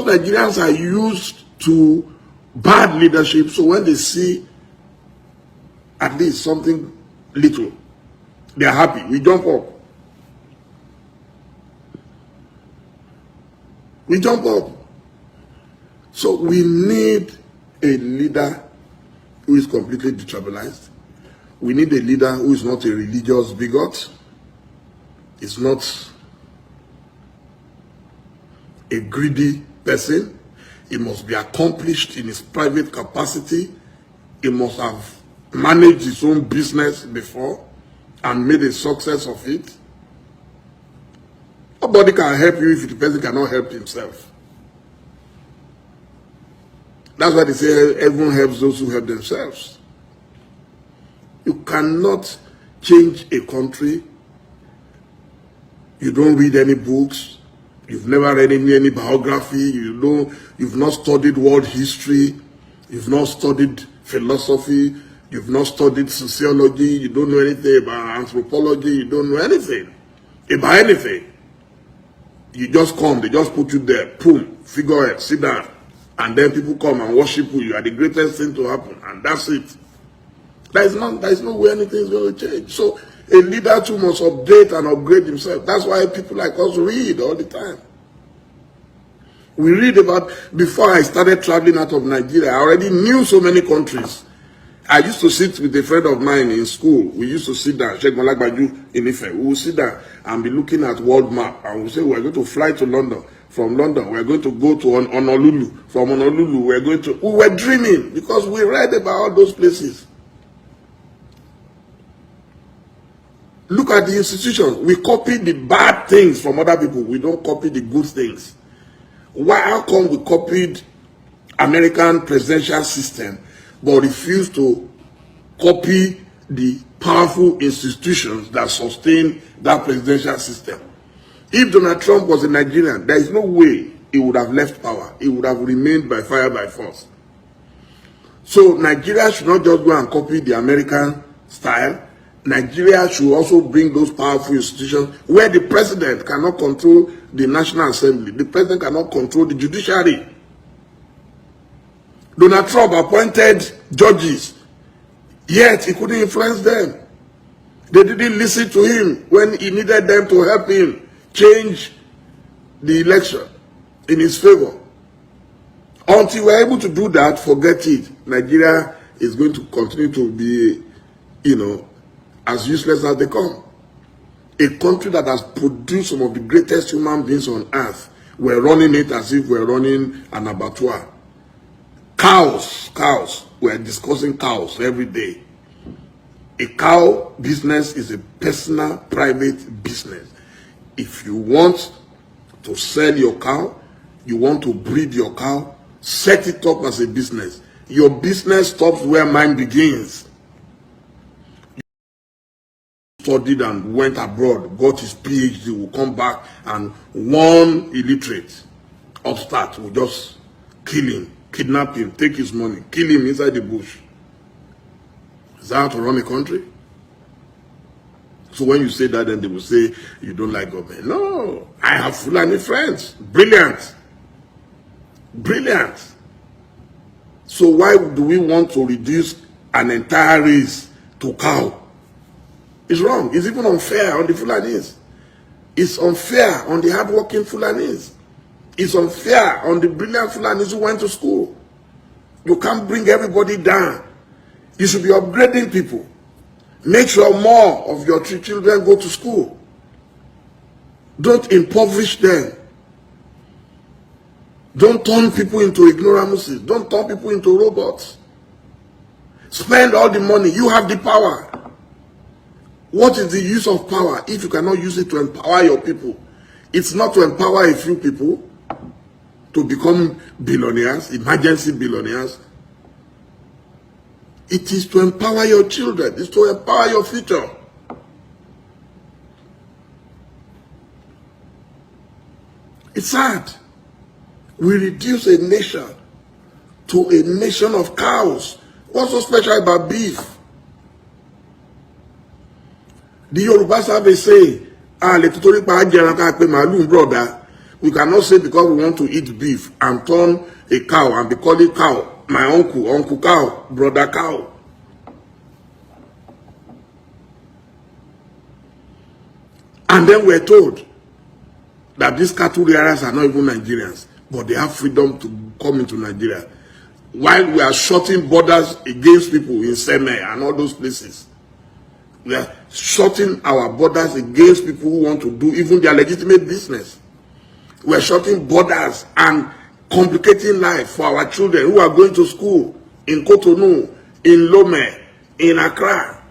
Because Nigerians are used to bad leadership, so when they see at least something little, they are happy. We jump up. We jump up. So we need a leader who is completely detribalized. We need a leader who is not a religious bigot. Is not a greedy person. He must be accomplished in his private capacity. He must have managed his own business before and made a success of it. Nobody can help you if the person cannot help himself. That's why they say everyone helps those who help themselves. You cannot change a country. You don't read any books. You've never read any biography. You've not studied world history. You've not studied philosophy. You've not studied sociology. You don't know anything about anthropology. You don't know anything about anything. You just come. They just put you there. Boom. Figurehead. Sit down. And then people come and worship you. You are the greatest thing to happen. And that's it. There is no way anything is going to change. So a leader too must update and upgrade himself. That's why people like us read all the time. We read about, before I started traveling out of Nigeria, I already knew so many countries. I used to sit with a friend of mine in school. We used to sit down, Sheikh Malagbaju in Ife. We would sit down and be looking at world map. And we say, we're going to fly to London. From London, we're going to go to Honolulu. From Honolulu, we were dreaming because we read about all those places. Look at the institutions. We copy the bad things from other people. We don't copy the good things. How come we copied American presidential system but refused to copy the powerful institutions that sustain that presidential system? If Donald Trump was a Nigerian, there is no way he would have left power. He would have remained by fire by force. So Nigeria should not just go and copy the American style. Nigeria should also bring those powerful institutions where the president cannot control the National Assembly. The president cannot control the judiciary. Donald Trump appointed judges, yet he couldn't influence them. They didn't listen to him when he needed them to help him change the election in his favor. Until we're able to do that, forget it. Nigeria is going to continue to be, as useless as they come. A country that has produced some of the greatest human beings on earth, we're running it as if we're running an abattoir. Cows. We're discussing cows every day. A cow business is a personal, private business. If you want to sell your cow, you want to breed your cow, set it up as a business. Your business stops where mine begins. Studied and went abroad, got his PhD, will come back, and one illiterate upstart will just kill him, kidnap him, take his money, kill him inside the bush. Is that how to run a country? So when you say that, then they will say you don't like government. No, I have Fulani friends. Brilliant. Brilliant. So why do we want to reduce an entire race to cow? It's wrong. It's even unfair on the Fulanis. It's unfair on the hardworking Fulanis. It's unfair on the brilliant Fulanis who went to school. You can't bring everybody down. You should be upgrading people. Make sure more of your children go to school. Don't impoverish them. Don't turn people into ignoramuses. Don't turn people into robots. Spend all the money. You have the power. What is the use of power if you cannot use it to empower your people? It's not to empower a few people to become billionaires, emergency billionaires. It is to empower your children. It's to empower your future. It's sad. We reduce a nation to a nation of cows. What's so special about beef? The Yorubas have a saying, brother. We cannot say because we want to eat beef and turn a cow and be calling cow my uncle, uncle cow, brother cow. And then we're told that these cattle rearers are not even Nigerians, but they have freedom to come into Nigeria. While we are shutting borders against people in Seme and all those places. We are shutting our borders against people who want to do even their legitimate business. We are shutting borders and complicating life for our children who are going to school in Cotonou, in Lome, in Accra.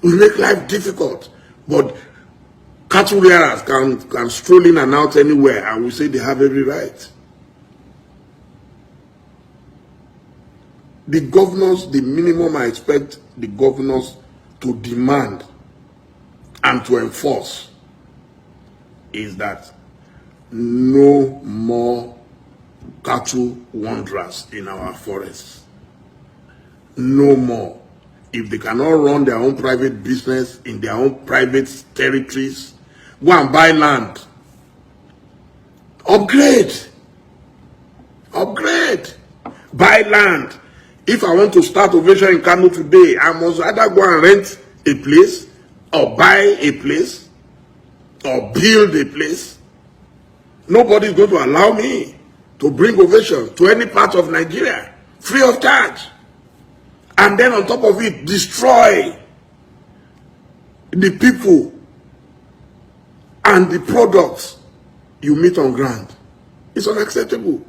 We make life difficult, but cattle rearers can stroll in and out anywhere, and we say they have every right. The governors, the minimum I expect the governors to demand and to enforce is that no more cattle wanderers in our forests. No more. If they cannot run their own private business in their own private territories, go and buy land. Upgrade. Upgrade. Buy land. If I want to start Ovation in Kano today, I must either go and rent a place, or buy a place, or build a place. Nobody is going to allow me to bring Ovation to any part of Nigeria free of charge. And then on top of it, destroy the people and the products you meet on ground. It's unacceptable.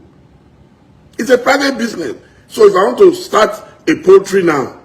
It's a private business. So if I want to start a poultry now,